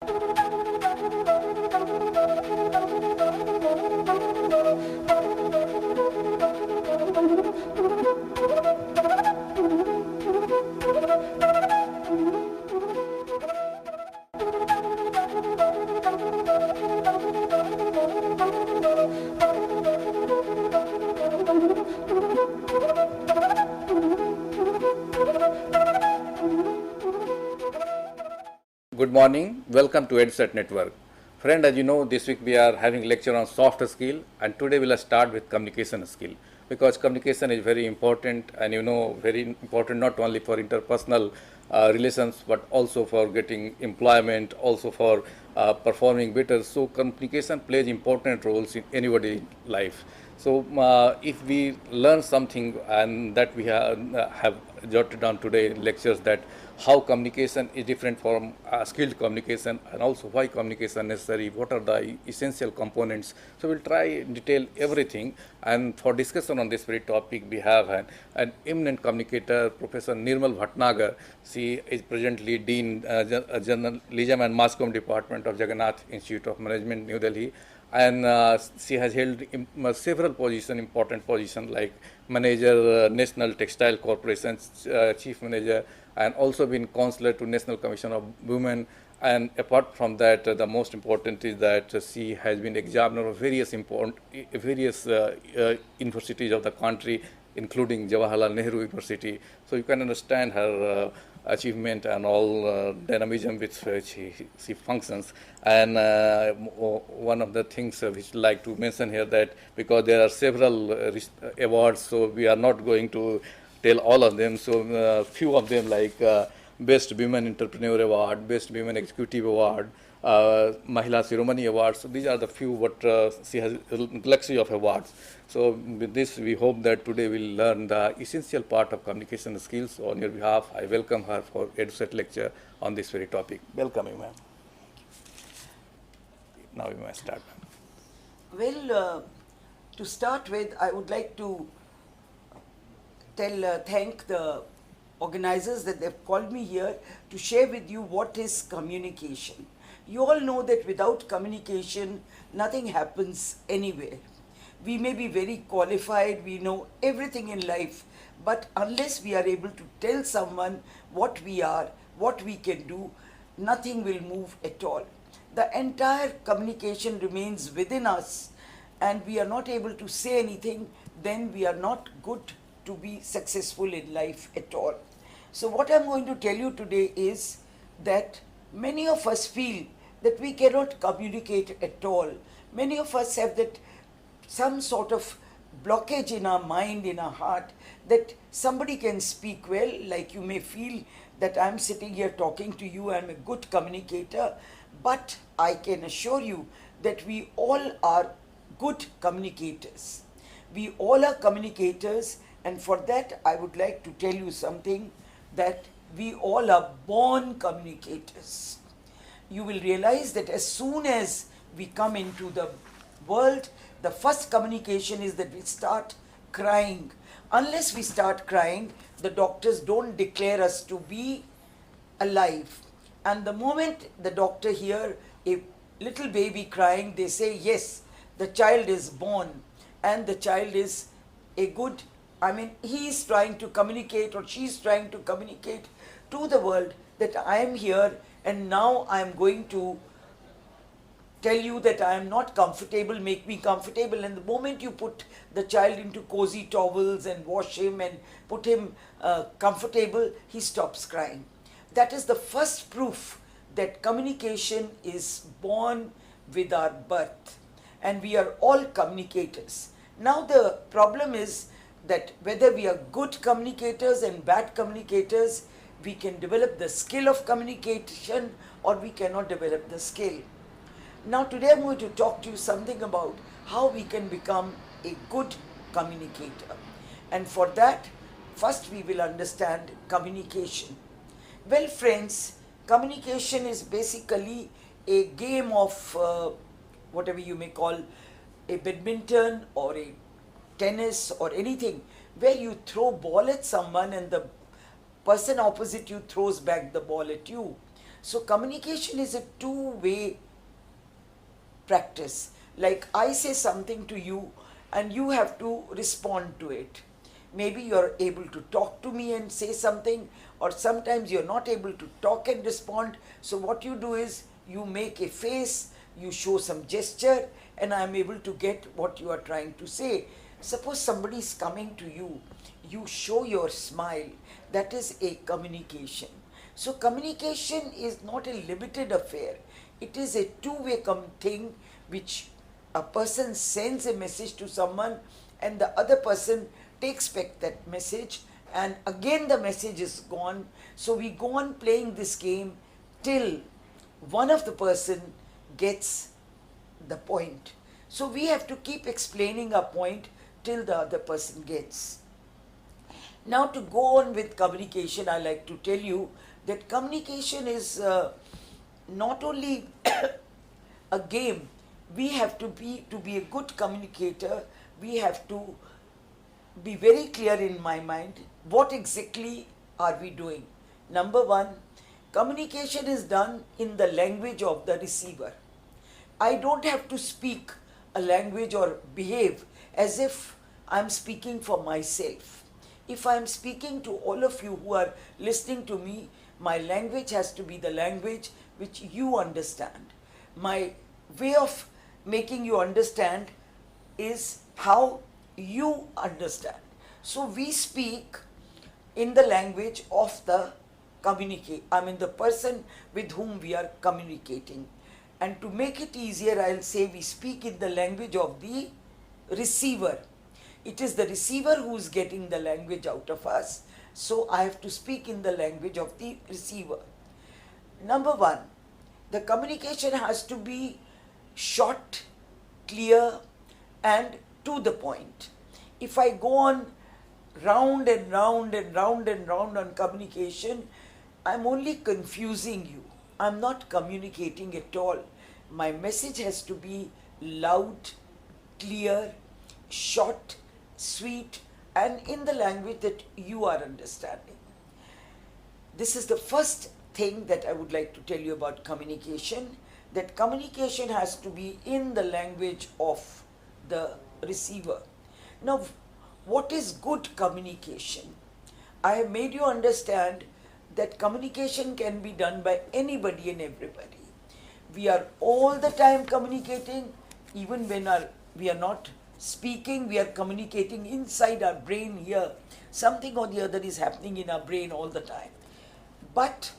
Good morning. Welcome to EdSet Network. Friend, as you know, this week we are having lecture on soft skill, and today we'll start with communication skill, because communication is very important, and very important not only for interpersonal relations, but also for getting employment, also for performing better. So communication plays important roles in anybody's life. So if we learn something, and that we have jotted down today in lectures, that how communication is different from skilled communication, and also why communication is necessary, what are the essential components. So we'll try in detail everything, and for discussion on this very topic we have an eminent communicator, Professor Nirmal Bhatnagar. She is presently Dean Journalism and Mass Comm Department of Jagannath Institute of Management, New Delhi, and she has held several positions, important positions like manager, National Textile Corporation, chief manager, and also been counselor to National Commission of Women. And apart from that, the most important is that she has been examiner of various universities of the country, including Jawaharlal Nehru University. So you can understand her achievement and all dynamism with which she functions. And one of the things which I'd like to mention here, that because there are several awards, so we are not going to tell all of them. So few of them, like Best Women Entrepreneur Award, Best Women Executive Award, Mahila Shiromani Award. So these are the few what she has a luxury of awards. So with this, we hope that today we'll learn the essential part of communication skills. So on your behalf, I welcome her for EdSet lecture on this very topic. Welcome you, ma'am. Now we may start. Well, to start with, I would like to thank the organizers that they've called me here to share with you what is communication. You all know that without communication, nothing happens anywhere. We may be very qualified, we know everything in life, but unless we are able to tell someone what we are, what we can do, nothing will move at all. The entire communication remains within us, and we are not able to say anything, then we are not good to be successful in life at all. So what I'm going to tell you today is that many of us feel that we cannot communicate at all. Many of us have that some sort of blockage in our mind, in our heart, that somebody can speak well, like you may feel that I'm sitting here talking to you, I'm a good communicator, but I can assure you that we all are good communicators. We all are communicators, and for that I would like to tell you something, that we all are born communicators. You will realize that as soon as we come into the world, the first communication is that we start crying. Unless we start crying, the doctors don't declare us to be alive. And the moment the doctor hears a little baby crying, they say, yes, the child is born, and the child is a good, he is trying to communicate, or she is trying to communicate to the world that I am here, and now I am going to tell you that I am not comfortable, make me comfortable. And the moment you put the child into cozy towels and wash him and put him comfortable, he stops crying. That is the first proof that communication is born with our birth, and we are all communicators. Now the problem is that whether we are good communicators and bad communicators, we can develop the skill of communication, or we cannot develop the skill. Now today I'm going to talk to you something about how we can become a good communicator. And for that, first we will understand communication. Well friends, communication is basically a game of whatever you may call a badminton or a tennis or anything, where you throw ball at someone and the person opposite you throws back the ball at you. So communication is a two-way practice. Like I say something to you and you have to respond to it. Maybe you're able to talk to me and say something, or sometimes you're not able to talk and respond. So what you do is you make a face, you show some gesture, and I'm able to get what you are trying to say. Suppose somebody is coming to you, you show your smile. That is a communication. So communication is not a limited affair. It is a two-way thing which a person sends a message to someone and the other person takes back that message, and again the message is gone. So we go on playing this game till one of the person gets the point. So we have to keep explaining our point till the other person gets. Now to go on with communication, I like to tell you that communication is not only a game. We have to be a good communicator, we have to be very clear in my mind what exactly are we doing. Number one, communication is done in the language of the receiver. I don't have to speak a language or behave as if I'm speaking for myself. If I'm speaking to all of you who are listening to me, my language has to be the language which you understand. My way of making you understand is how you understand. So we speak in the language of the the person with whom we are communicating. And to make it easier, I'll say we speak in the language of the receiver. It is the receiver who is getting the language out of us. So I have to speak in the language of the receiver. Number one, the communication has to be short, clear, and to the point. If I go on round and round and round and round on communication, I'm only confusing you. I'm not communicating at all. My message has to be loud, clear, short, sweet, and in the language that you are understanding. This is the first thing that I would like to tell you about communication, that communication has to be in the language of the receiver. Now, what is good communication? I have made you understand that communication can be done by anybody and everybody. We are all the time communicating, even when we are not speaking, we are communicating inside our brain here. Something or the other is happening in our brain all the time. But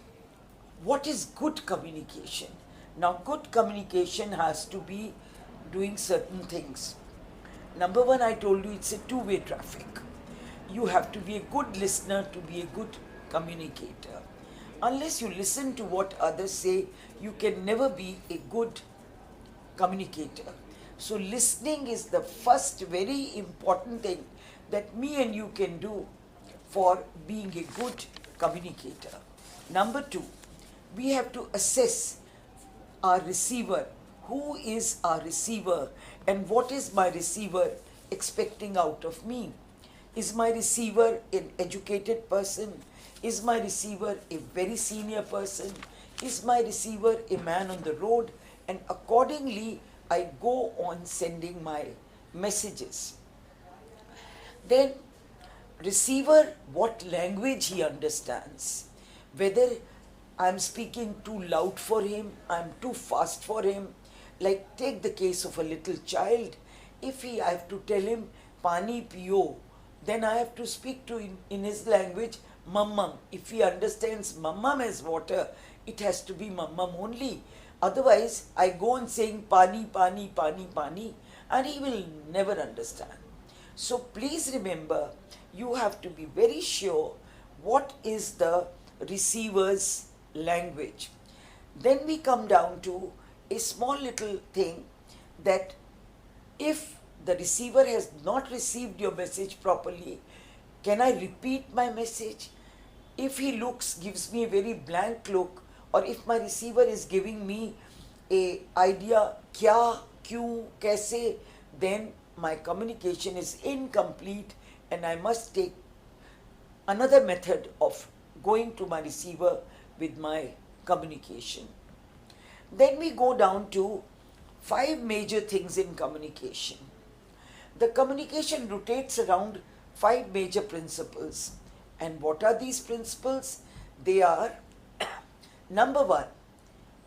what is good communication? Now, good communication has to be doing certain things. Number one, I told you it's a two-way traffic. You have to be a good listener to be a good communicator. Unless you listen to what others say, you can never be a good communicator. So listening is the first very important thing that me and you can do for being a good communicator. Number two, we have to assess our receiver. Who is our receiver and what is my receiver expecting out of me? Is my receiver an educated person? Is my receiver a very senior person? Is my receiver a man on the road? And accordingly, I go on sending my messages. Then, receiver, what language he understands. Whether I'm speaking too loud for him, I'm too fast for him. Like take the case of a little child. If I have to tell him, Pani piyo, then I have to speak to him in his language, Mammam. If he understands Mammam as water, it has to be Mammam only. Otherwise, I go on saying Pani, Pani, Pani, Pani, and he will never understand. So please remember, you have to be very sure what is the receiver's language. Then we come down to a small little thing that if the receiver has not received your message properly, can I repeat my message? If he gives me a very blank look, or if my receiver is giving me a idea, kya, kyun, kaise, then my communication is incomplete and I must take another method of going to my receiver with my communication. Then we go down to 5 major things in communication. The communication rotates around 5 major principles. And what are these principles? They are number 1,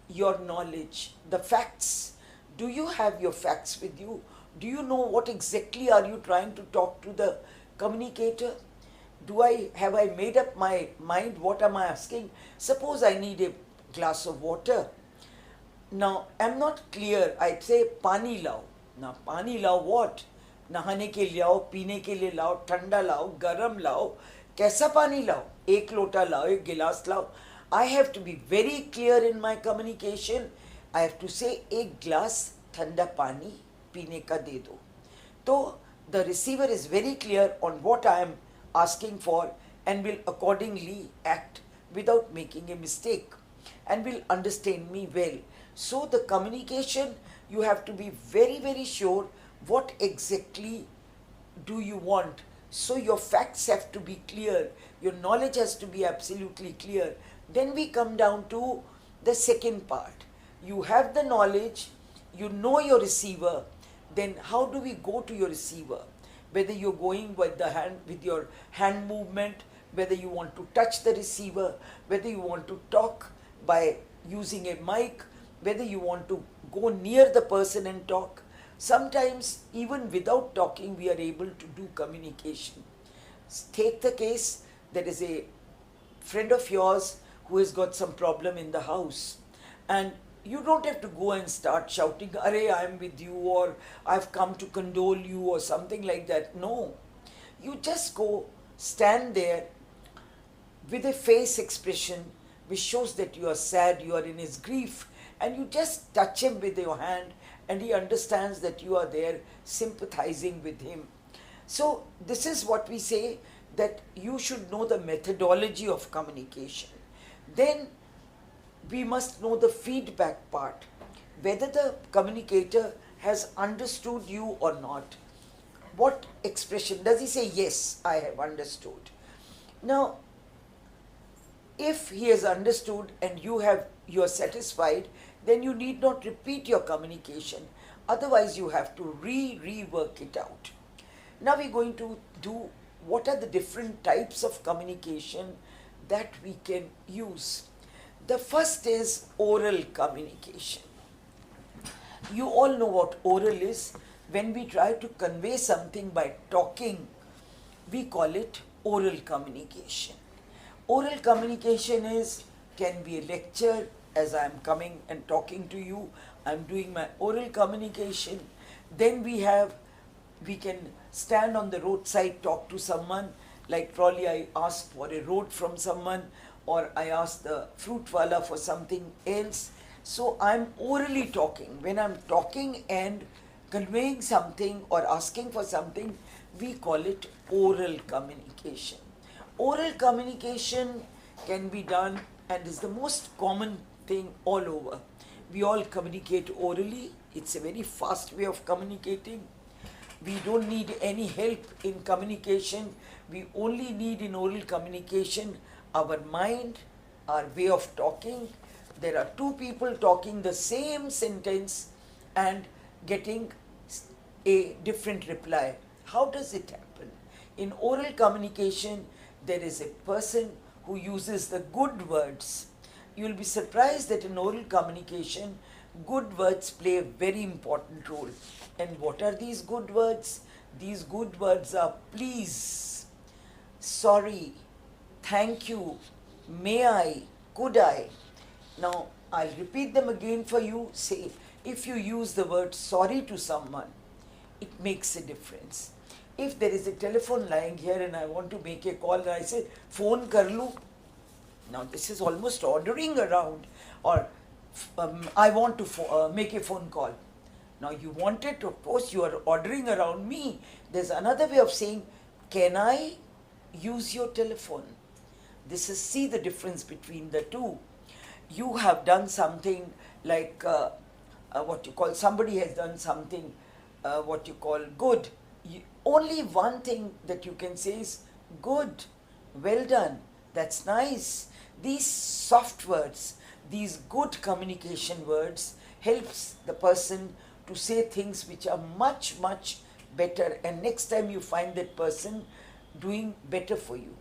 your knowledge, the facts. Do you have your facts with you? Do you know what exactly are you trying to talk to the communicator? Have I made up my mind? What am I asking? Suppose I need a glass of water. Now, I'm not clear. I say, pani lao. Now, pani lao what? नहाने के लिए लाओ, पीने के लिए लाओ, ठंडा लाओ, गरम लाओ, कैसा पानी लाओ, एक लोटा लाओ, एक गिलास लाओ. I have to be very clear in my communication. I have to say, एक glass ठंडा पानी पीने का दे दो. So, the receiver is very clear on what I am asking for and will accordingly act without making a mistake and will understand me well. So, the communication, you have to be very, very sure what exactly do you want. So your facts have to be clear, your knowledge has to be absolutely clear. Then we come down to the second part. You have the knowledge, you know your receiver, then how do we go to your receiver? Whether you're going with the hand, with your hand movement, whether you want to touch the receiver, whether you want to talk by using a mic, whether you want to go near the person and talk. Sometimes even without talking we are able to do communication. Take the case, there is a friend of yours who has got some problem in the house, and you don't have to go and start shouting, "Arey, I am with you," or "I've come to condole you," or something like that. No. You just go stand there with a face expression which shows that you are sad, you are in his grief, and you just touch him with your hand and he understands that you are there sympathizing with him. So this is what we say, that you should know the methodology of communication. Then we must know the feedback part, whether the communicator has understood you or not. What expression does he say? Yes, I have understood. Now, if he has understood and you are satisfied, then you need not repeat your communication. Otherwise, you have to rework it out. Now we're going to do what are the different types of communication that we can use. The first is oral communication. You all know what oral is. When we try to convey something by talking, we call it oral communication. Oral communication can be a lecture. As I am coming and talking to you, I am doing my oral communication. Then we can stand on the roadside, talk to someone, like probably I ask for a road from someone, or I ask the fruit wala for something else. So I am orally talking. When I am talking and conveying something or asking for something, we call it oral communication. Oral communication can be done and is the most common thing all over. We all communicate orally. It's a very fast way of communicating. We don't need any help in communication. We only need in oral communication our mind, our way of talking. There are two people talking the same sentence and getting a different reply. How does it happen? In oral communication, there is a person who uses the good words. You will be surprised that in oral communication, good words play a very important role. And what are these good words? These good words are please, sorry, thank you, may I, could I. Now, I'll repeat them again for you. Say, if you use the word sorry to someone, it makes a difference. If there is a telephone lying here and I want to make a call and I say, phone kar lu. Now this is almost ordering around, or I want to make a phone call. Now you wanted to, of course you are ordering around me. There's another way of saying, can I use your telephone? This is, see the difference between the two. You have done something like what you call, somebody has done something what you call good. Only one thing that you can say is good, well done, that's nice. These soft words, these good communication words helps the person to say things which are much, much better, and next time you find that person doing better for you.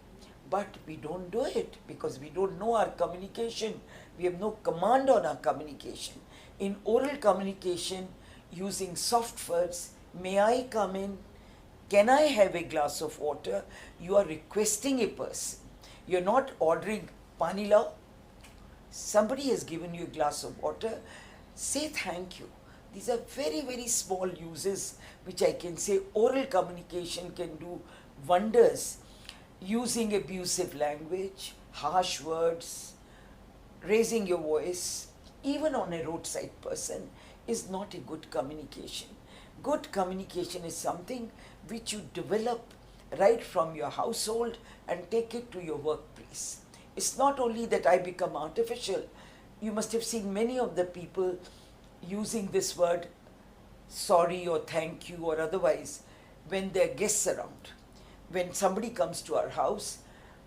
But we don't do it because we don't know our communication. We have no command on our communication. In oral communication, using soft words, may I come in? Can I have a glass of water? You are requesting a person. You're not ordering pani lao. Somebody has given you a glass of water. Say thank you. These are very, very small uses which I can say oral communication can do wonders. Using abusive language, harsh words, raising your voice, even on a roadside person, is not a good communication. Good communication is something which you develop right from your household and take it to your workplace. It's not only that I become artificial. You must have seen many of the people using this word sorry or thank you or otherwise when there are guests around. When somebody comes to our house,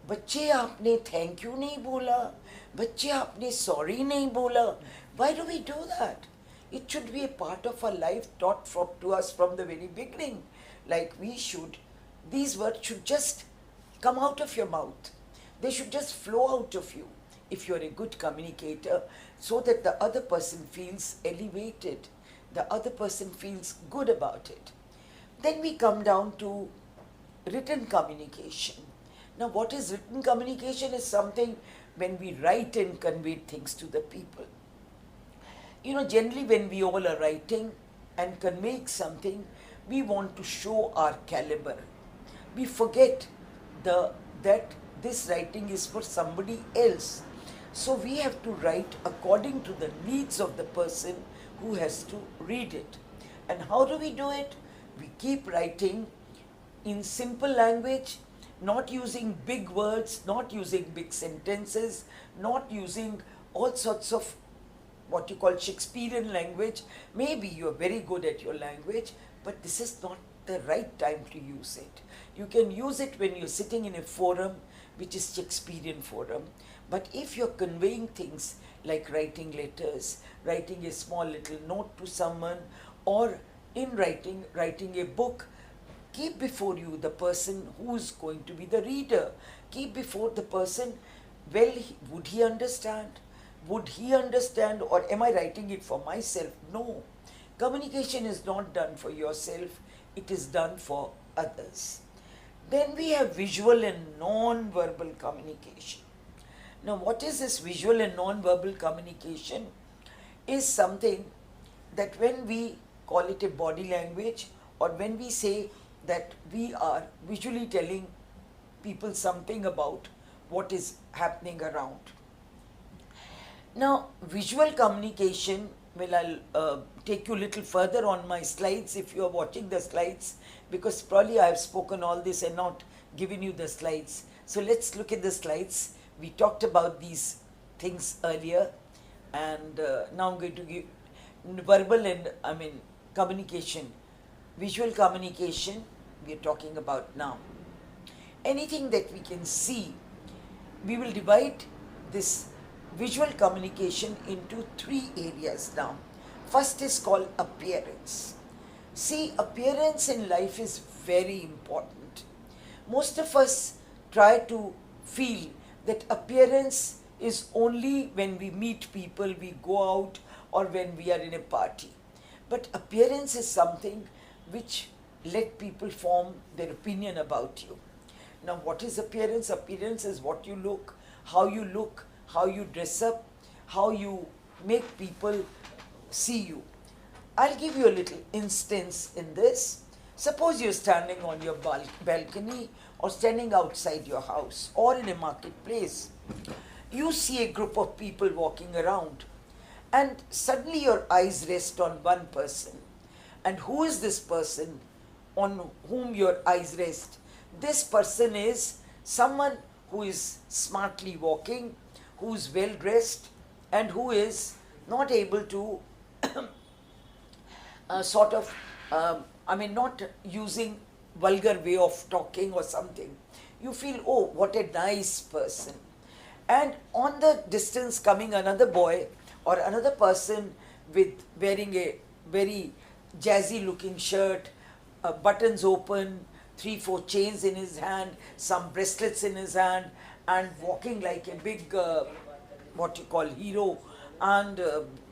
बच्चे आपने thank you नहीं बोला, बच्चे आपने sorry नहीं बोला. Why do we do that? It should be a part of our life taught to us from the very beginning. Like these words should just come out of your mouth. They should just flow out of you if you're a good communicator, so that the other person feels elevated, the other person feels good about it. Then we come down to written communication. Now, what is written communication is something when we write and convey things to the people. Generally when we all are writing and conveying something, we want to show our caliber. We forget that this writing is for somebody else. So we have to write according to the needs of the person who has to read it. And how do we do it? We keep writing in simple language, not using big words, not using big sentences, not using all sorts of what you call Shakespearean language. Maybe you're very good at your language, but this is not the right time to use it. You can use it when you're sitting in a forum, which is Shakespearean forum. But if you're conveying things like writing letters, writing a small little note to someone, or in writing a book, keep before you the person who's going to be the reader. Keep before the person, would he understand? Would he understand, or am I writing it for myself? No. Communication is not done for yourself, it is done for others. Then we have visual and non-verbal communication. Now, what is this visual and non-verbal communication? Is something that when we call it a body language, or when we say that we are visually telling people something about what is happening around. Now, visual communication, I'll take you a little further on my slides if you are watching the slides, because probably I have spoken all this and not given you the slides. So let's look at the slides. We talked about these things earlier, and now I'm going to give verbal and communication. Visual communication we are talking about now. Anything that we can see, we will divide this visual communication into 3 areas now. First is called appearance. See, appearance in life is very important. Most of us try to feel that appearance is only when we meet people, we go out, or when we are in a party. But appearance is something which let people form their opinion about you. Now, what is appearance? Appearance is what you look, how you dress up, how you make people see you. I'll give you a little instance in this. Suppose you're standing on your balcony or standing outside your house or in a marketplace. You see a group of people walking around, and suddenly your eyes rest on one person. And who is this person on whom your eyes rest? This person is someone who is smartly walking, who is well dressed, and who is not able to not using vulgar way of talking or something. You feel, oh, what a nice person. And on the distance coming another boy or another person with wearing a very jazzy looking shirt, buttons open, 3 4 chains in his hand, some bracelets in his hand, and walking like a big what you call hero, and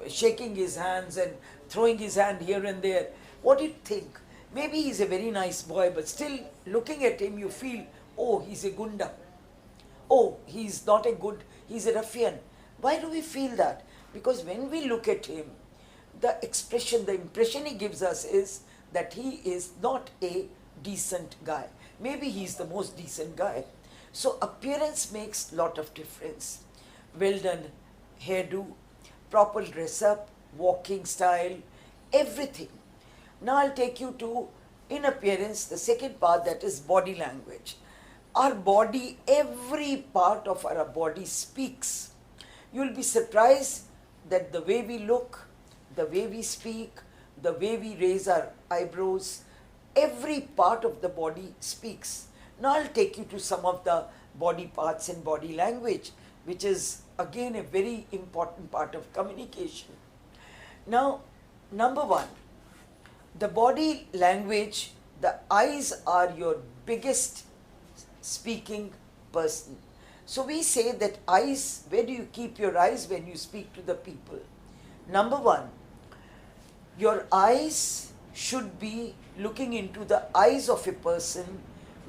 shaking his hands and throwing his hand here and there. What do you think? Maybe he's a very nice boy, but still looking at him you feel, oh, he's a gunda, oh, he's not a good, he's a ruffian. Why do we feel that? Because when we look at him, the expression, the impression he gives us is that he is not a decent guy. Maybe he's the most decent guy. So appearance makes lot of difference. Well done hairdo, proper dress up, walking style, everything. Now I'll take you to, in appearance, the second part, that is body language. Our body, every part of our body speaks. You'll be surprised that the way we look, the way we speak, the way we raise our eyebrows, every part of the body speaks. Now I'll take you to some of the body parts in body language, which is again a very important part of communication. Now, number one, the body language, the eyes are your biggest speaking person. So we say that eyes, where do you keep your eyes when you speak to the people? Number one, your eyes should be looking into the eyes of a person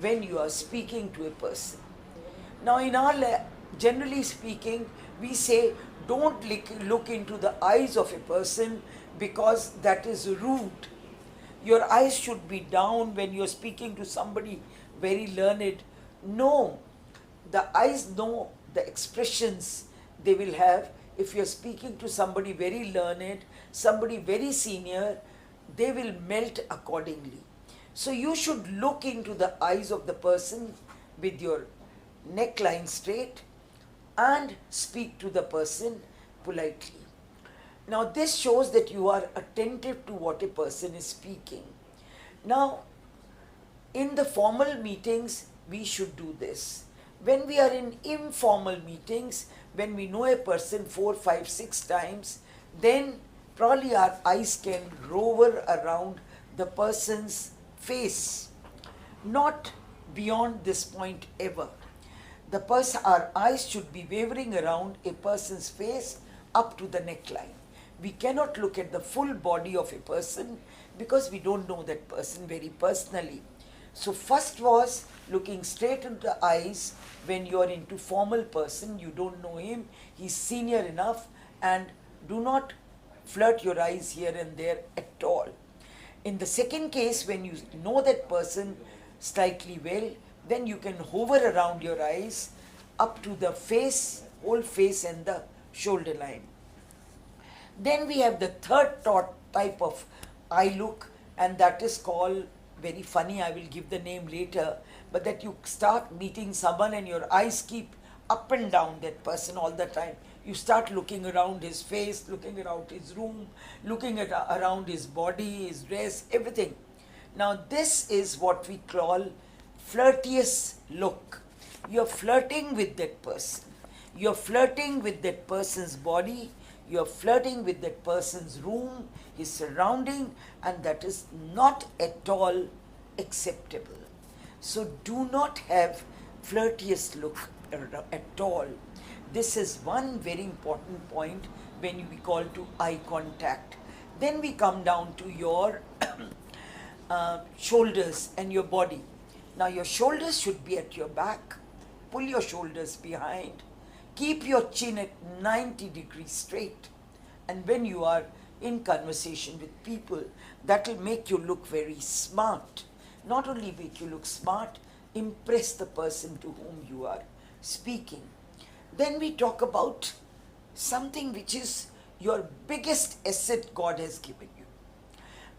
when you are speaking to a person. Now in our, generally speaking, we say don't look into the eyes of a person because that is rude. Your eyes should be down when you're speaking to somebody very learned. No, the eyes know the expressions they will have. If you're speaking to somebody very learned, somebody very senior, they will melt accordingly. So you should look into the eyes of the person with your neckline straight and speak to the person politely. Now this shows that you are attentive to what a person is speaking. Now in the formal meetings we should do this. When we are in informal meetings, when we know a person 4, 5, 6 times, then probably our eyes can rover around the person's face, not beyond this point ever. Our eyes should be wavering around a person's face up to the neckline. We cannot look at the full body of a person because we don't know that person very personally. So first was looking straight into the eyes when you are into formal person, you don't know him, he's senior enough, and do not flirt your eyes here and there at all. In the second case, when you know that person slightly well, then you can hover around your eyes up to the face, whole face and the shoulder line. Then we have the third type of eye look, and that is called, very funny, I will give the name later, but that you start meeting someone and your eyes keep up and down that person all the time. You start looking around his face, looking around his room, looking around his body, his dress, everything. Now this is what we call flirtiest look. You're flirting with that person. You're flirting with that person's body. You're flirting with that person's room, his surrounding, and that is not at all acceptable. So do not have flirtiest look at all. This is one very important point when we call to eye contact. Then we come down to your shoulders and your body. Now your shoulders should be at your back. Pull your shoulders behind. Keep your chin at 90 degrees straight. And when you are in conversation with people, that will make you look very smart. Not only make you look smart, impress the person to whom you are speaking. Then we talk about something which is your biggest asset God has given you.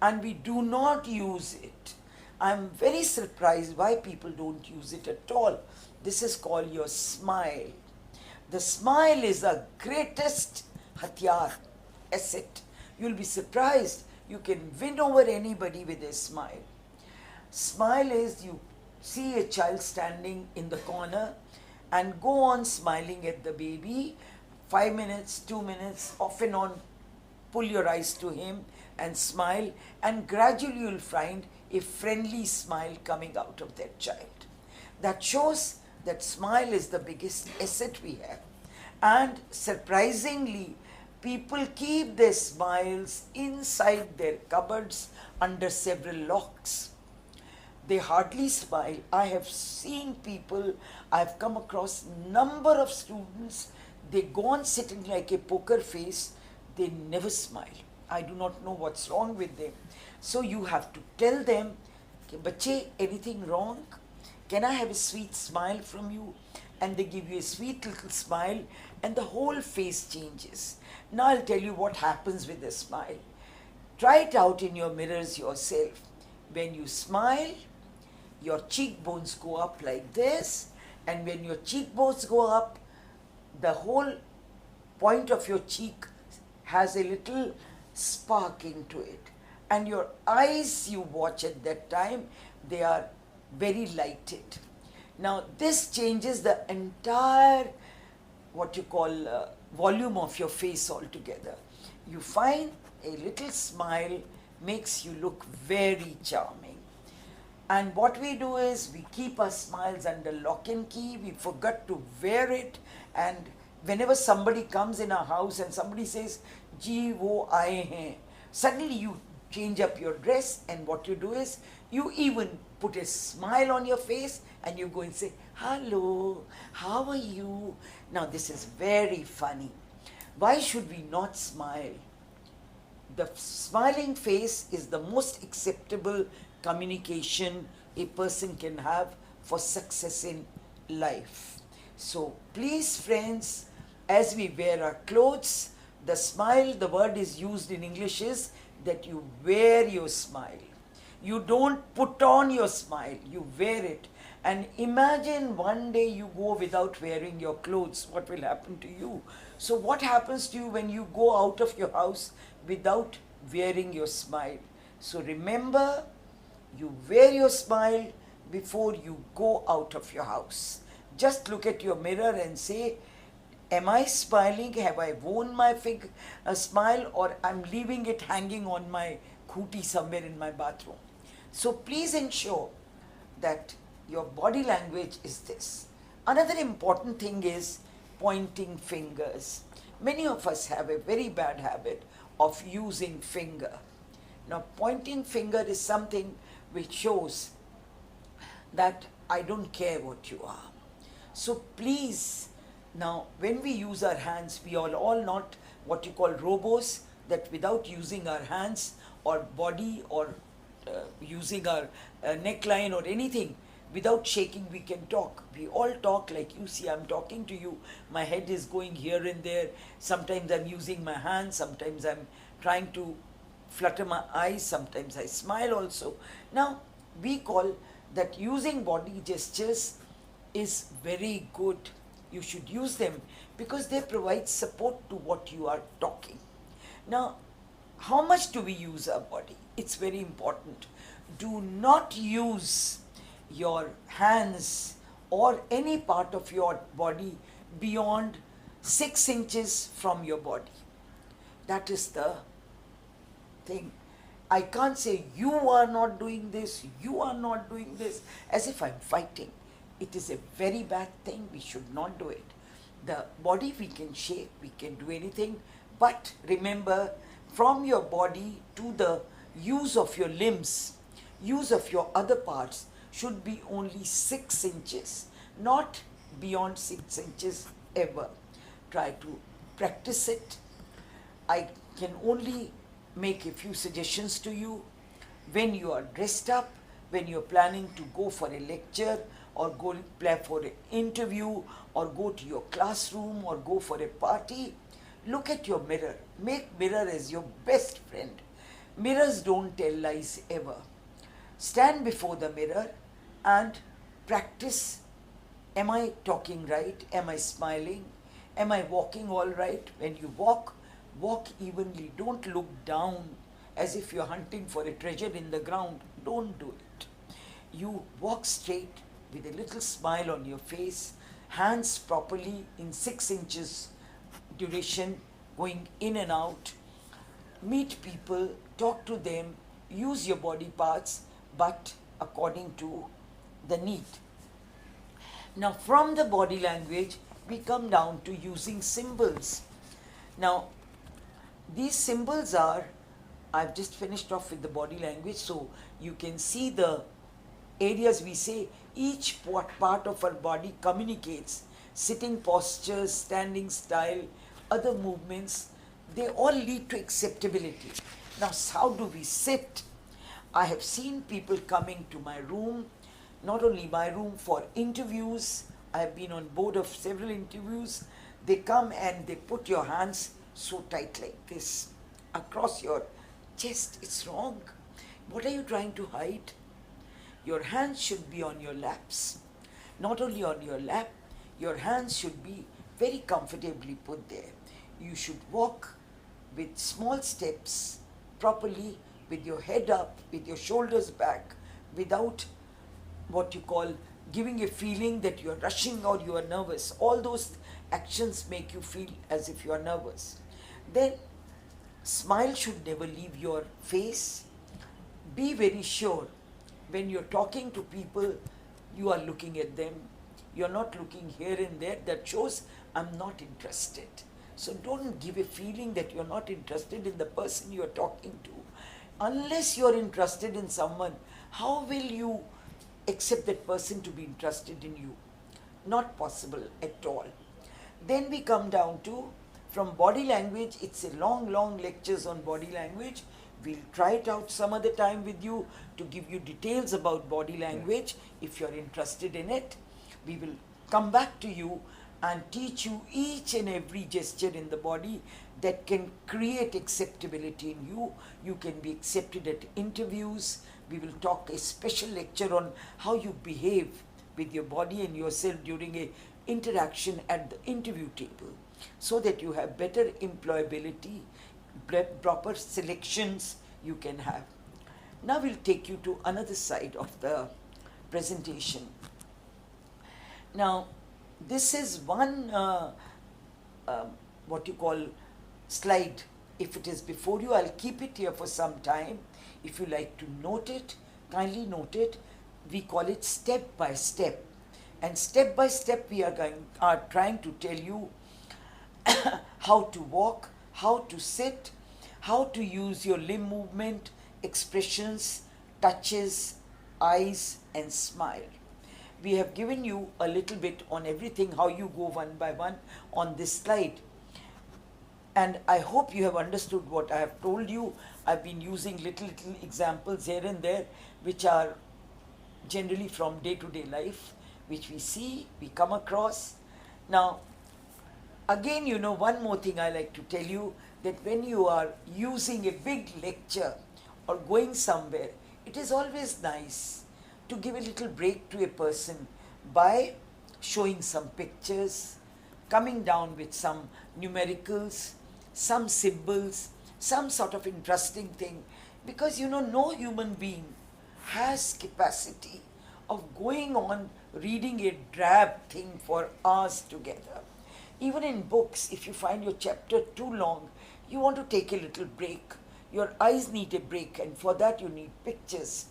And we do not use it. I'm very surprised why people don't use it at all. This is called your smile. The smile is the greatest hatyar, asset. You'll be surprised. You can win over anybody with a smile. Smile is, you see a child standing in the corner and go on smiling at the baby 5 minutes, 2 minutes, off and on. Pull your eyes to him and smile, and gradually you'll find a friendly smile coming out of that child. That shows that smile is the biggest asset we have. And surprisingly, people keep their smiles inside their cupboards under several locks. They hardly smile. I have seen people, I've come across number of students, they go on sitting like a poker face, they never smile. I do not know what's wrong with them. So you have to tell them, "Bache, anything wrong? Can I have a sweet smile from you?" And they give you a sweet little smile, and the whole face changes. Now I'll tell you what happens with a smile. Try it out in your mirrors yourself. When you smile, your cheekbones go up like this, and when your cheekbones go up, the whole point of your cheek has a little spark into it, and your eyes, you watch at that time, they are very lighted. Now this changes the entire what you call volume of your face altogether. You find a little smile makes you look very charming. And what we do is we keep our smiles under lock and key. We forgot to wear it, and whenever somebody comes in our house and somebody says, "Ji, wo aaye hain," suddenly you change up your dress, and what you do is you even put a smile on your face and you go and say, "Hello, how are you?" Now this is very funny. Why should we not smile? The smiling face is the most acceptable communication a person can have for success in life. So please, friends, as we wear our clothes, the smile, the word is used in English is that you wear your smile. You don't put on your smile, you wear it. And imagine one day you go without wearing your clothes, what will happen to you? So what happens to you when you go out of your house without wearing your smile? So remember, you wear your smile before you go out of your house. Just look at your mirror and say, "Am I smiling? Have I worn my smile, or I'm leaving it hanging on my khooty somewhere in my bathroom?" So please ensure that your body language is this. Another important thing is pointing fingers. Many of us have a very bad habit of using finger. Now pointing finger is something which shows that I don't care what you are. So please, now when we use our hands, we are all not what you call robos, that without using our hands or body or using our neckline or anything, without shaking we can talk. We all talk like you see, I'm talking to you, my head is going here and there, sometimes I'm using my hands, sometimes I'm trying to flutter my eyes, sometimes I smile also. Now we call that using body gestures is very good. You should use them because they provide support to what you are talking. Now, how much do we use our body? It's very important. Do not use your hands or any part of your body beyond 6 inches from your body. That is the thing. I can't say you are not doing this, you are not doing this, as if I'm fighting. It is a very bad thing. We should not do it. The body we can shape, we can do anything, but remember, from your body to the use of your limbs, use of your other parts should be only 6 inches, not beyond 6 inches ever. Try to practice it. I can only make a few suggestions to you. When you are dressed up, when you are planning to go for a lecture or go play for an interview or go to your classroom or go for a party, look at your mirror. Make mirror as your best friend. Mirrors don't tell lies ever. Stand before the mirror and practice. Am I talking right? Am I smiling? Am I walking all right? When you walk, walk evenly. Don't look down as if you're hunting for a treasure in the ground. Don't do it. You walk straight with a little smile on your face. hands properly in 6 inches duration, going in and out, meet people, talk to them, use your body parts, but according to the need. Now, from the body language, we come down to using symbols. Now, these symbols are, I've just finished off with the body language, so you can see the areas we say each part of our body communicates. Sitting postures, standing style, other movements, they all lead to acceptability. Now, how do we sit? I have seen people coming to my room, not only my room, for interviews. I have been on board of several interviews. They come and they put your hands so tight like this across your chest. It's wrong. What are you trying to hide? Your hands should be on your laps. Not only on your lap, your hands should be very comfortably put there. You should walk with small steps properly, with your head up, with your shoulders back, without what you call giving a feeling that you are rushing or you are nervous. All those actions make you feel as if you are nervous. Then smile should never leave your face. Be very sure when you're talking to people, you are looking at them. You're not looking here and there. That shows I'm not interested. So don't give a feeling that you're not interested in the person you're talking to. Unless you're interested in someone, how will you accept that person to be interested in you? Not possible at all. Then we come down to, from body language, it's a long lectures on body language. We'll try it out some other time with you to give you details about body language. If you're interested in it, we will come back to you and teach you each and every gesture in the body that can create acceptability in you. You can be accepted at interviews. We will talk a special lecture on how you behave with your body and yourself during a interaction at the interview table, so that you have better employability, proper selections you can have. Now we'll take you to another side of the presentation. Now, this is one what you call slide. If it is before you, I'll keep it here for some time. If you like to note it, kindly note it. We call it step by step. And step by step we are trying to tell you how to walk, how to sit, how to use your limb movement, expressions, touches, eyes, and smile. We have given you a little bit on everything, how you go one by one on this slide. And I hope you have understood what I have told you. I've been using little examples here and there, which are generally from day-to-day life, which we see, we come across. Now, again, one more thing I like to tell you, that when you are using a big lecture or going somewhere, it is always nice to give a little break to a person by showing some pictures, coming down with some numericals, some symbols, some sort of interesting thing, because no human being has capacity of going on reading a drab thing for hours together. Even in books, if you find your chapter too long, you want to take a little break. Your eyes need a break, and for that you need pictures.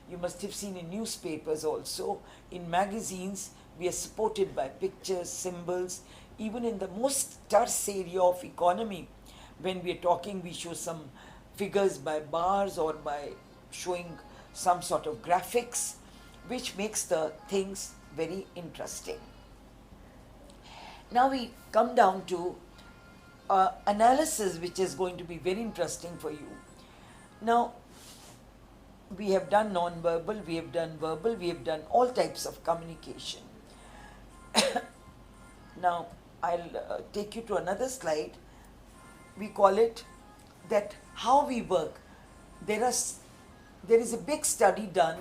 You must have seen in newspapers also, in magazines, we are supported by pictures, symbols. Even in the most terse area of economy, when we are talking, we show some figures by bars or by showing some sort of graphics, which makes the things very interesting. Now we come down to analysis, which is going to be very interesting for you. Now, we have done non-verbal, we have done verbal, we have done all types of communication. Now, I'll take you to another slide. We call it that how we work. There is a big study done.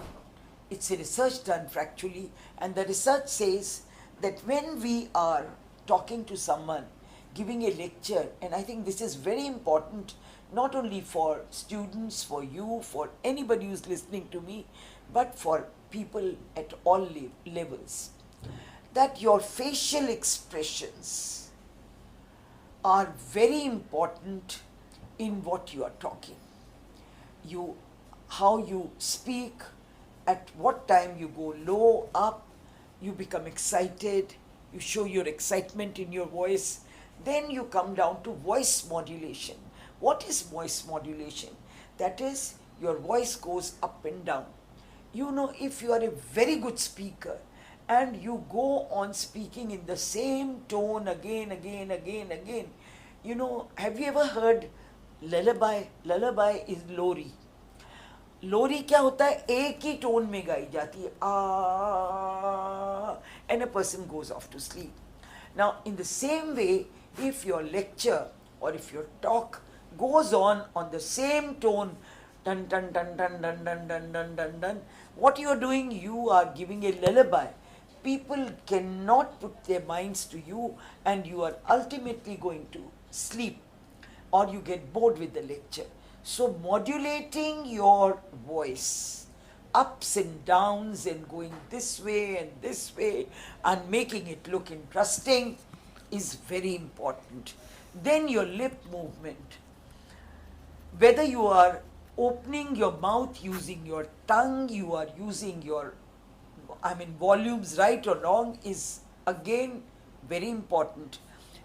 It's a research done factually, and the research says that when we are talking to someone, giving a lecture, and I think this is very important, not only for students, for you, for anybody who's listening to me, but for people at all levels. that your facial expressions are very important in what you are talking. You, how you speak, at what time you go low, up, you become excited, you show your excitement in your voice, then you come down to voice modulation. What is voice modulation? That is, your voice goes up and down. You know, if you are a very good speaker and you go on speaking in the same tone again, you know, have you ever heard lullaby? Lullaby is lori. लोरी क्या होता है, एक ही tone में गाई जाती है, आ, and a person goes off to sleep. Now, in the same way, if your lecture or if your talk goes on the same tone, dun dun dun dun dun dun dun dun dun dun, what you are doing, you are giving a lullaby. People cannot put their minds to you, and you are ultimately going to sleep, or you get bored with the lecture. So modulating your voice, ups and downs and going this way and making it look interesting is very important. Then your lip movement, whether you are opening your mouth using your tongue, you are using your, volumes right or wrong, is again very important.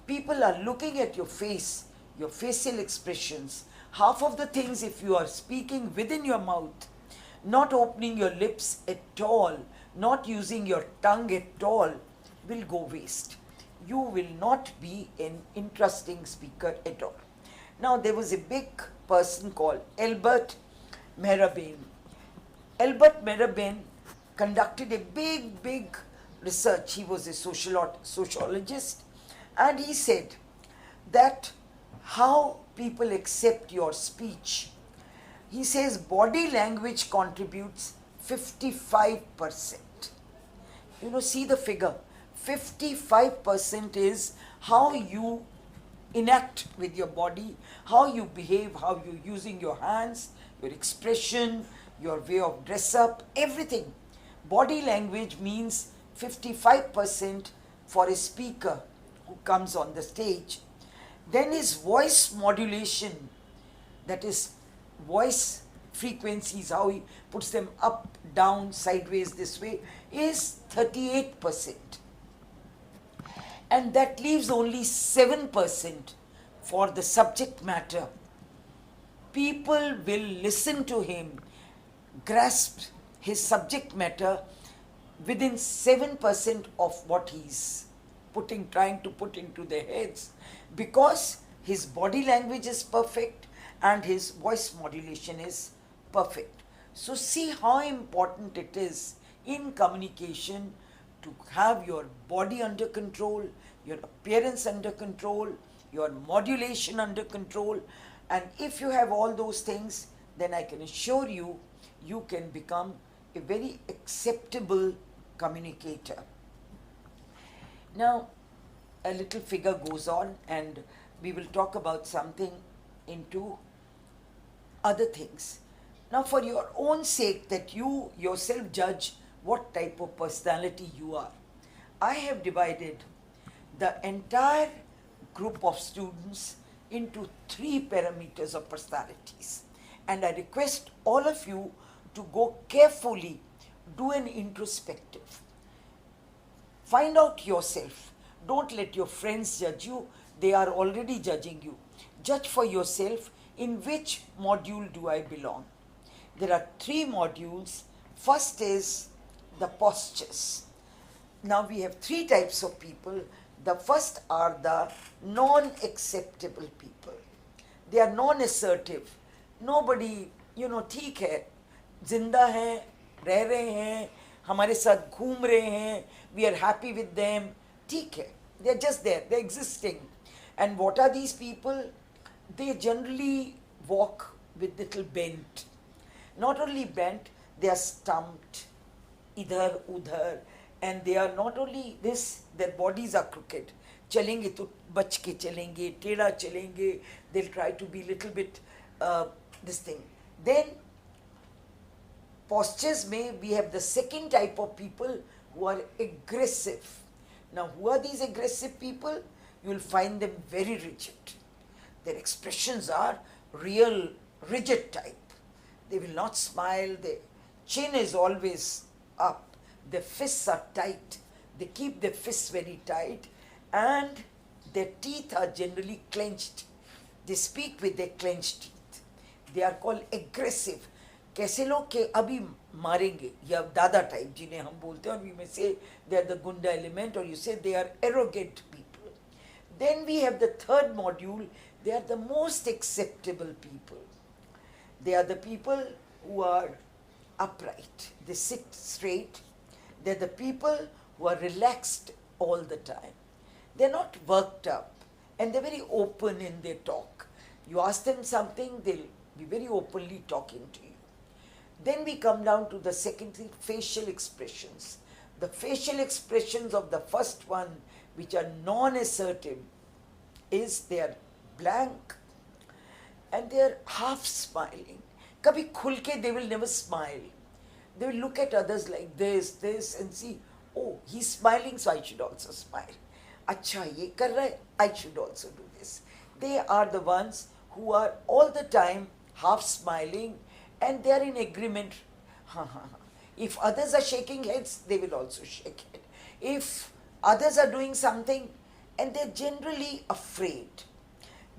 People are looking at your face, your facial expressions. Half of the things, if you are speaking within your mouth, not opening your lips at all, not using your tongue at all, will go waste. You will not be an interesting speaker at all. Now, there was a big person called Albert Mehrabian. Albert Mehrabian conducted a big research. He was a sociologist, and he said that how people accept your speech. He says body language contributes 55%. You know, see the figure. 55% is how you enact with your body, how you behave, how you're using your hands, your expression, your way of dress up, everything. Body language means 55% for a speaker who comes on the stage. Then is voice modulation, that is voice frequencies, how he puts them up, down, sideways, this way, is 38%. And that leaves only 7% for the subject matter. People will listen to him, grasp his subject matter within 7% of what he's trying to put into their heads, because his body language is perfect and his voice modulation is perfect. So see how important it is in communication to have your body under control, your appearance under control, your modulation under control. And if you have all those things, then I can assure you, you can become a very acceptable communicator. Now, a little figure goes on, and we will talk about something into other things. Now, for your own sake, that you yourself judge what type of personality you are, I have divided the entire group of students into 3 parameters of personalities. And I request all of you to go carefully, do an introspective. Find out yourself. Don't let your friends judge you. They are already judging you. Judge for yourself, in which module do I belong. There are 3 modules. First is the postures. Now we have 3 types of people. The first are the non-acceptable people. They are non-assertive. Nobody, ठीक है, जिंदा हैं, रह रहे हैं, हमारे साथ घूम रहे हैं, we are happy with them, ठीक है. They are just there, they are existing. And what are these people? They generally walk with little bent. Not only bent, they are stumped, idhar, udhar, and they are not only this, their bodies are crooked. चलेंगे तो बच के चलेंगे, टेढ़ा चलेंगे, they'll try to be little bit this thing. Then postures में we have the second type of people who are aggressive. Now, who are these aggressive people? You will find them very rigid. Their expressions are real rigid type. They will not smile, their chin is always up, their fists are tight, they keep their fists very tight, and their teeth are generally clenched. They speak with their clenched teeth. They are called aggressive. कैसे लोग के अभी मारेंगे या दादा type जिन्हें हम बोलते हैं, और we may say they are the gunda element, or you say they are arrogant people. Then we have the third module. They are the most acceptable people. They are the people who are upright. They sit straight. They're the people who are relaxed all the time. They're not worked up, and they're very open in their talk. You ask them something, they'll be very openly talking to you. Then we come down to the second thing, facial expressions. The facial expressions of the first one, which are non-assertive, is they are blank and they are half smiling. Kabhi khul ke they will never smile. They will look at others like this, and see, oh, he's smiling, so I should also smile. Acha, ye kar raha hai, I should also do this. They are the ones who are all the time half smiling, and they are in agreement. If others are shaking heads, they will also shake head. If others are doing something, and they're generally afraid.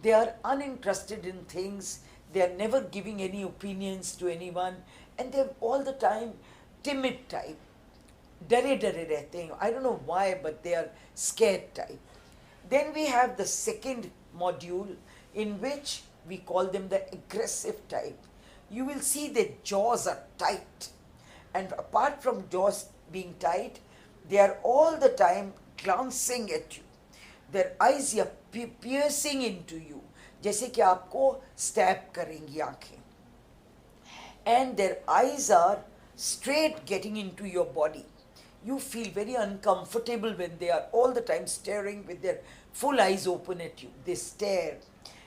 They are uninterested in things. They are never giving any opinions to anyone, and they're all the time timid type. Dare rehte hain. I don't know why, but they are scared type. Then we have the second module, in which we call them the aggressive type. You will see their jaws are tight, and apart from jaws being tight, they are all the time glancing at you. Their eyes are piercing into you, जैसे कि आपको stab करेंगी आंखें. And their eyes are straight getting into your body. You feel very uncomfortable when they are all the time staring with their full eyes open at you. They stare.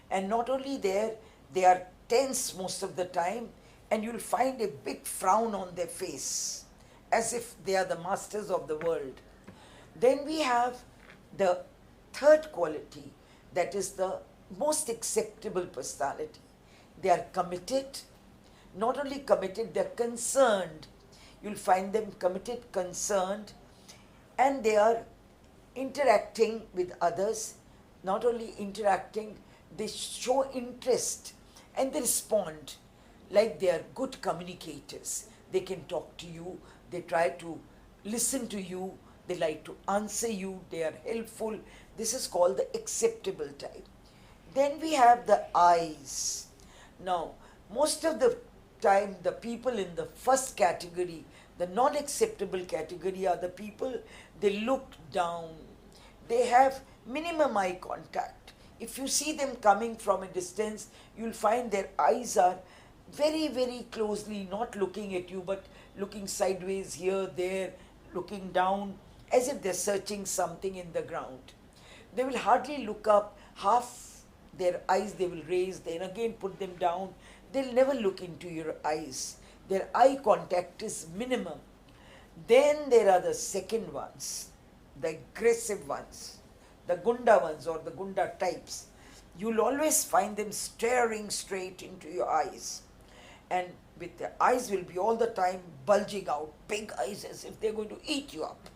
And not only there, they are tense most of the time, and you'll find a big frown on their face, as if they are the masters of the world. Then we have the third quality, that is the most acceptable personality. They are committed. Not only committed, they are concerned. You'll find them committed, concerned, and they are interacting with others. Not only interacting, they show interest and they respond like they are good communicators. They can talk to you, they try to listen to you, they like to answer you, they are helpful. This is called the acceptable type. Then we have the eyes. Now, most of the time, the people in the first category, the non-acceptable category, are the people, they look down. They have minimum eye contact. If you see them coming from a distance, you'll find their eyes are very, very closely, not looking at you, but looking sideways here, there, looking down, as if they're searching something in the ground. They will hardly look up. Half their eyes they will raise, then again put them down. They'll never look into your eyes. Their eye contact is minimum. Then there are the second ones, the aggressive ones, the gunda ones or the gunda types. You'll always find them staring straight into your eyes. And with their eyes will be all the time bulging out, big eyes, as if they're going to eat you up.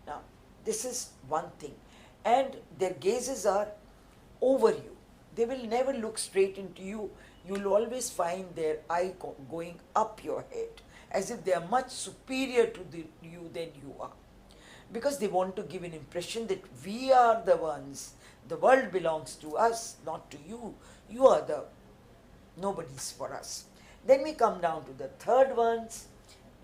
Now, this is one thing. And their gazes are over you. They will never look straight into you. You'll always find their eye going up your head, as if they are much superior to you than you are. Because they want to give an impression that we are the ones, the world belongs to us, not to you. You are the nobodies for us. Then we come down to the third ones.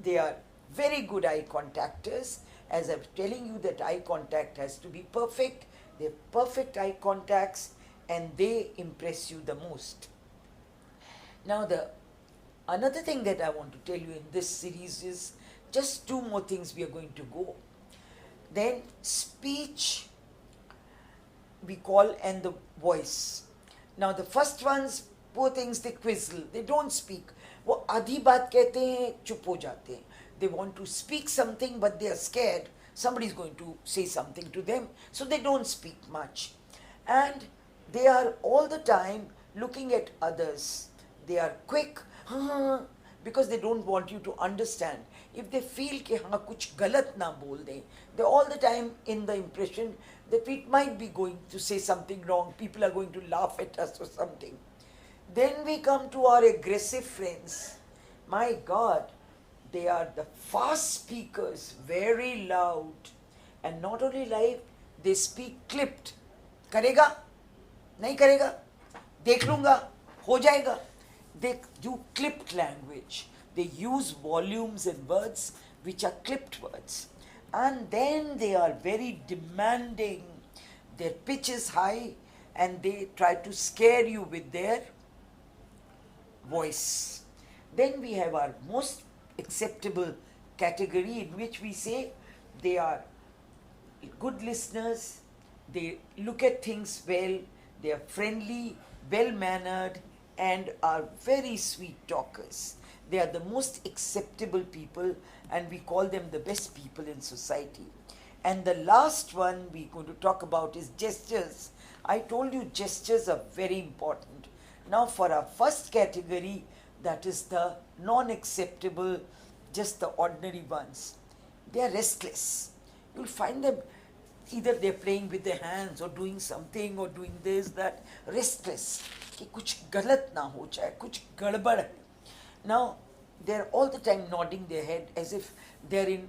They are very good eye contactors. As I'm telling you that eye contact has to be perfect. They have perfect eye contacts and they impress you the most. Now another thing that I want to tell you in this series is just two more things we are going to go. Then speech we call, and the voice. Now the first ones, poor things, they quizzle, they don't speak. वो आधी बात कहते हैं, चुप हो जाते हैं. They want to speak something but they are scared, somebody is going to say something to them, so they don't speak much. And they are all the time looking at others. They are quick because they don't want you to understand. If they feel कि हाँ कुछ गलत ना बोल दें, they're all the time in the impression that we might be going to say something wrong, people are going to laugh at us or something. Then we come to our aggressive friends. My God, they are the fast speakers, very loud. And not only loud, they speak clipped. करेगा? नहीं करेगा? देख लूँगा? हो जाएगा? They do clipped language. They use volumes and words which are clipped words. And then they are very demanding. Their pitch is high and they try to scare you with their voice. Then we have our most acceptable category in which we say they are good listeners, they look at things well, they are friendly, well-mannered, and are very sweet talkers. They are the most acceptable people and we call them the best people in society. And the last one we're going to talk about is gestures. I told you gestures are very important. Now for our first category, that is the non-acceptable, just the ordinary ones. They are restless. You'll find them either they're playing with their hands or doing something or doing this, that, restless. कि कुछ गलत ना हो जाए, कुछ गड़बड़ है. Now, they're all the time nodding their head as if they're in,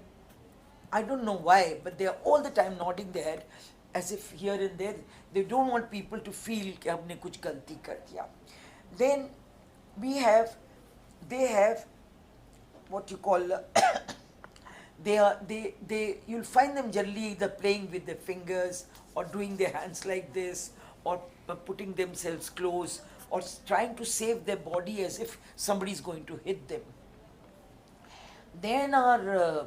I don't know why, but they're all the time nodding their head as if here and there, they don't want people to feel कि हमने कुछ गलती कर दिया. Then they have what you call, you'll find them generally either playing with their fingers or doing their hands like this or putting themselves close or trying to save their body as if somebody is going to hit them. Then our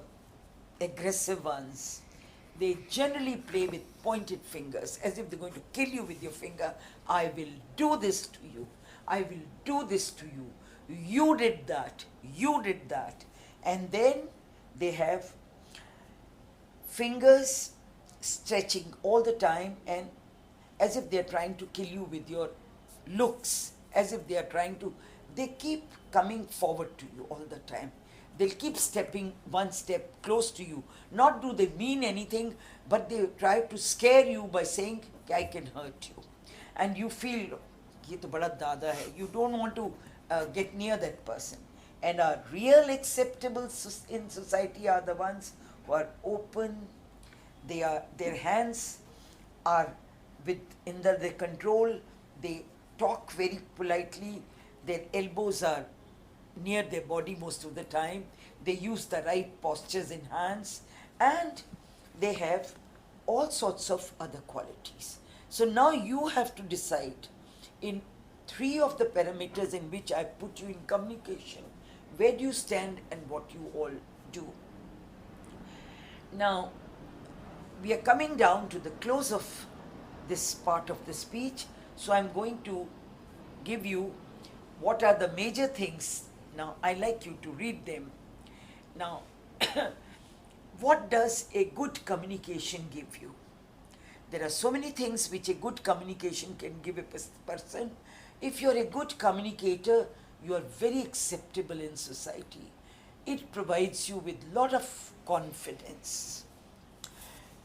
aggressive ones, they generally play with pointed fingers as if they're going to kill you with your finger. I will do this to you. I will do this to you. You did that. You did that. And then they have fingers stretching all the time and as if they're trying to kill you with your looks, as if they are trying to, they keep coming forward to you all the time. They'll keep stepping one step close to you. Not do they mean anything, but they try to scare you by saying, I can hurt you. And you feel, ye to bada dada hai. You don't want to get near that person. And our real acceptable in society are the ones who are open, their hands are under their control, they talk very politely, their elbows are near their body most of the time, they use the right postures in hands, and they have all sorts of other qualities. So now you have to decide in 3 of the parameters in which I put you in communication, where do you stand and what you all do. Now, we are coming down to the close of this part of the speech, so I'm going to give you what are the major things. Now, I like you to read them. Now, what does a good communication give you? There are so many things which a good communication can give a person. If you're a good communicator, you are very acceptable in society. It provides you with a lot of confidence.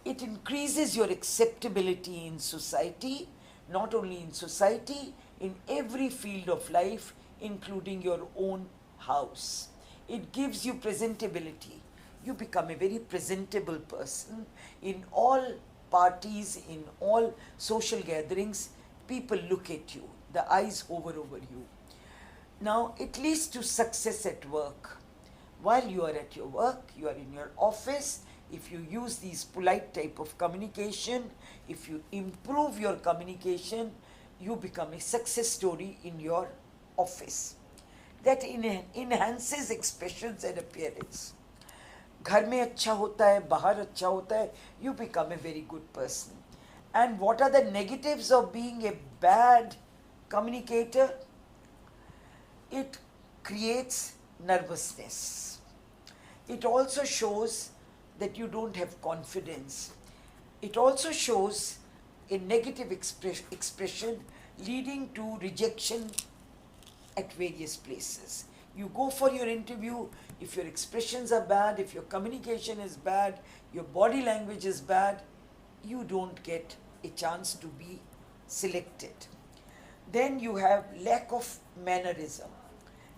It increases your acceptability in society, not only in society, in every field of life, including your own house. It gives you presentability. You become a very presentable person in all parties, in all social gatherings. People look at you, the eyes hover over you. Now, it leads to success at work. While you are at your work, you are in your office, if you use these polite type of communication, if you improve your communication, you become a success story in your office. That enhances expressions and appearance. घर में अच्छा होता है, बाहर अच्छा होता है, you become a very good person. And what are the negatives of being a bad communicator? It creates nervousness. It also shows that you don't have confidence. It also shows a negative expression leading to rejection at various places. You go for your interview, if your expressions are bad, if your communication is bad, your body language is bad, you don't get a chance to be selected. Then you have lack of mannerism.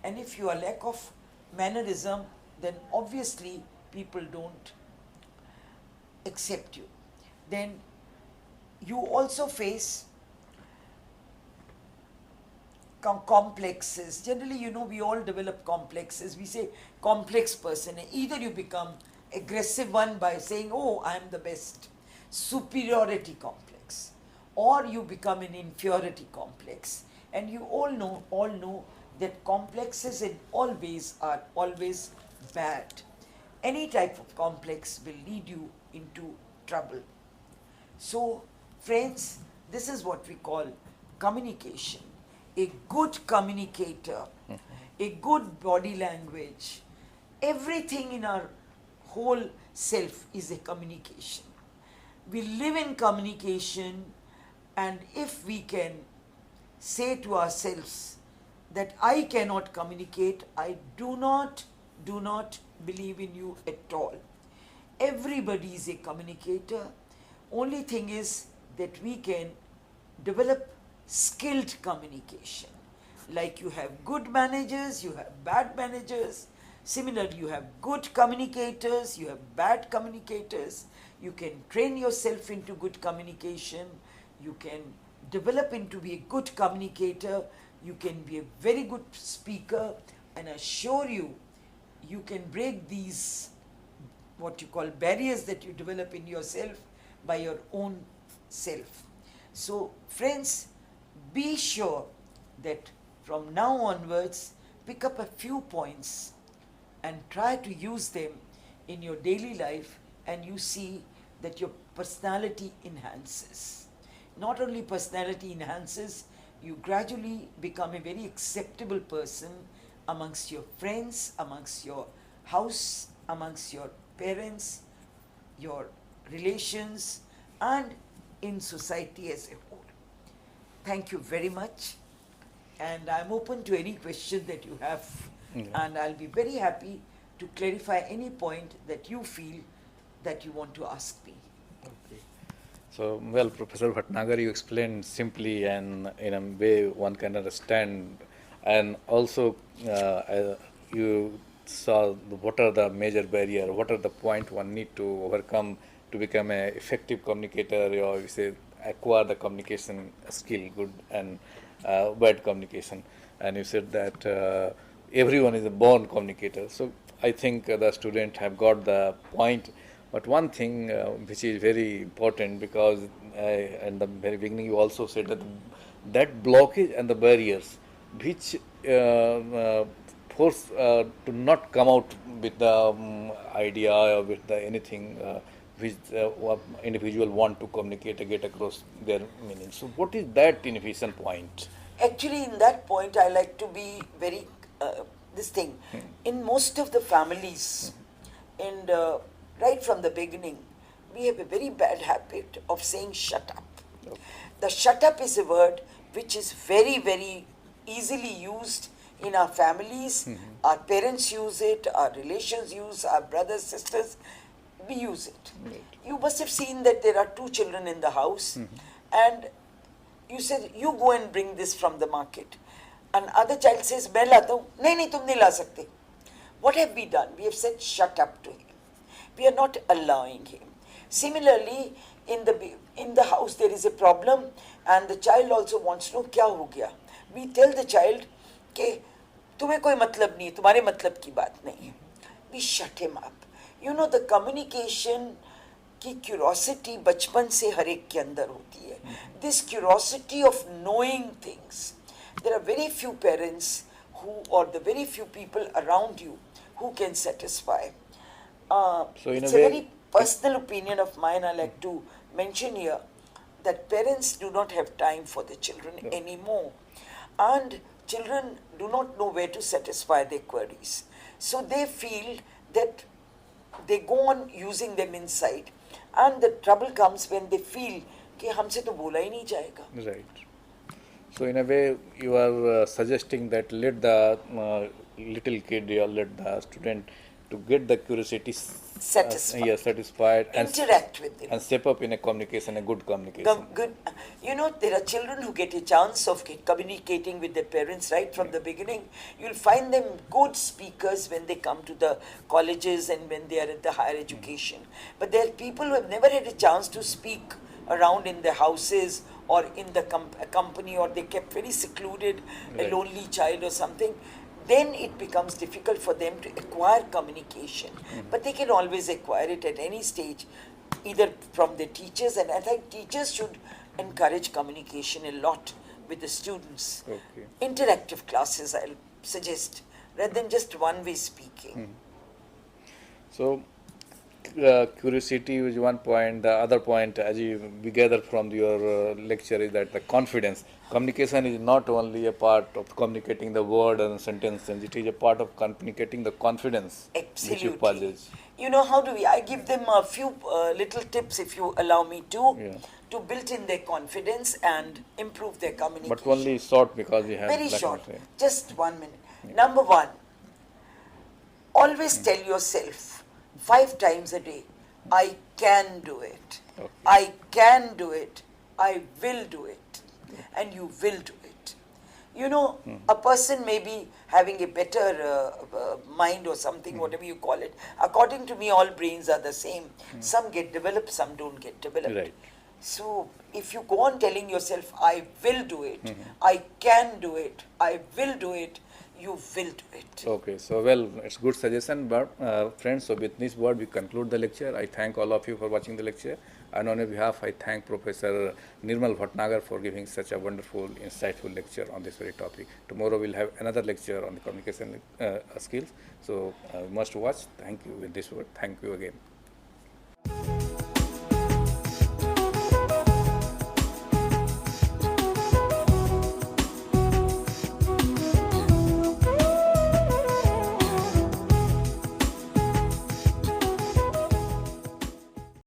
And if you are lack of mannerism, then obviously people don't accept you. Then you also face complexes. Generally, you know, we all develop complexes. We say complex person. Either you become aggressive one by saying, oh, I am the best, superiority complex, or you become an inferiority complex. And you all know that complexes in all ways are always bad. Any type of complex will lead you into trouble. So, friends, this is what we call communication. A good communicator, a good body language, everything in our whole self is a communication. We live in communication, and if we can say to ourselves that I cannot communicate, I do not believe in you at all. Everybody is a communicator. Only thing is that we can develop skilled communication. Like you have good managers, you have bad managers. Similarly, you have good communicators, you have bad communicators. You can train yourself into good communication. You can develop into be a good communicator. You can be a very good speaker. And I assure you, you can break these what you call barriers that you develop in yourself by your own self. So, friends, be sure that from now onwards, pick up a few points and try to use them in your daily life, and you see that your personality enhances. Not only personality enhances, you gradually become a very acceptable person amongst your friends, amongst your house, amongst your parents, your relations, and in society as a whole. Thank you very much, and I'm open to any question that you have, and I'll be very happy to clarify any point that you feel that you want to ask me. Okay. So, well, Professor Bhatnagar, you explained simply and in a way one can understand, and also you saw what are the major barrier, what are the point one need to overcome to become an effective communicator, or you say acquire the communication skill, good and bad communication. And you said that everyone is a born communicator. So I think the student have got the point. But one thing which is very important, because in the very beginning you also said that that blockage and the barriers which force to not come out with the idea or with the anything which individual want to communicate or get across their meaning. So what is that inhibition point? Actually, in that point, I like to be very, this thing, in most of the families, and right from the beginning, we have a very bad habit of saying shut up. Okay. The shut up is a word which is very, very easily used in our families. Our parents use it, our relations use, our brothers, sisters, we use it. Right. You must have seen that there are two children in the house, and you said, you go and bring this from the market. Another child says, मैं लाता हूँ. नहीं, तुम नहीं ला सकते. What have we done? We have said, shut up to him. We are not allowing him. Similarly, in the house there is a problem, and the child also wants to know, क्या हो गया? We tell the child, कि तुम्हें कोई मतलब नहीं, तुम्हारे मतलब की बात नहीं है. We shut him up. You know, the communication की curiosity बचपन से हर एक के अंदर होती है. This curiosity of knowing things. There are very few parents who, or the very few people around you who can satisfy. So it's a very personal opinion of mine. I like to mention here that parents do not have time for the children anymore, and children do not know where to satisfy their queries. So they feel that they go on using them inside, and the trouble comes when they feel कि हमसे तो बोला ही नहीं जाएगा. Right. So in a way, you are suggesting that let the little kid or let the student to get the curiosity Satisfied. satisfied Interact with them. and step up in a communication, a good communication. Good. You know, there are children who get a chance of communicating with their parents right from the beginning. You'll find them good speakers when they come to the colleges and when they are at the higher education. But there are people who have never had a chance to speak around in their houses or in the company, or they kept very secluded, a Right. lonely child or something. Then it becomes difficult for them to acquire communication. But they can always acquire it at any stage, either from their teachers, and I think teachers should encourage communication a lot with the students. Okay. Interactive classes, I'll suggest, rather than just one-way speaking. So, curiosity is one point. The other point, as we gather from your lecture, is that the confidence. Communication is not only a part of communicating the word and sentences. It is a part of communicating the confidence which you Absolutely. possess. You know, how do we? I give them a few little tips, if you allow me to build in their confidence and improve their communication. But only short, because we have Very lack of short, time. just 1 minute. Number one, always tell yourself 5 times a day, I can do it. Okay. I can do it. I will do it. And you will do it. You know, a person may be having a better mind or something, whatever you call it. According to me, all brains are the same. Some get developed, some don't get developed. Right. So, if you go on telling yourself, I will do it, I can do it, I will do it, you will do it. Okay, so well, it's good suggestion, but friends, so with this word we conclude the lecture. I thank all of you for watching the lecture, and on your behalf I thank Professor Nirmal Bhatnagar for giving such a wonderful, insightful lecture on this very topic. Tomorrow we'll have another lecture on the communication skills, so must watch. Thank you with this word. Thank you again.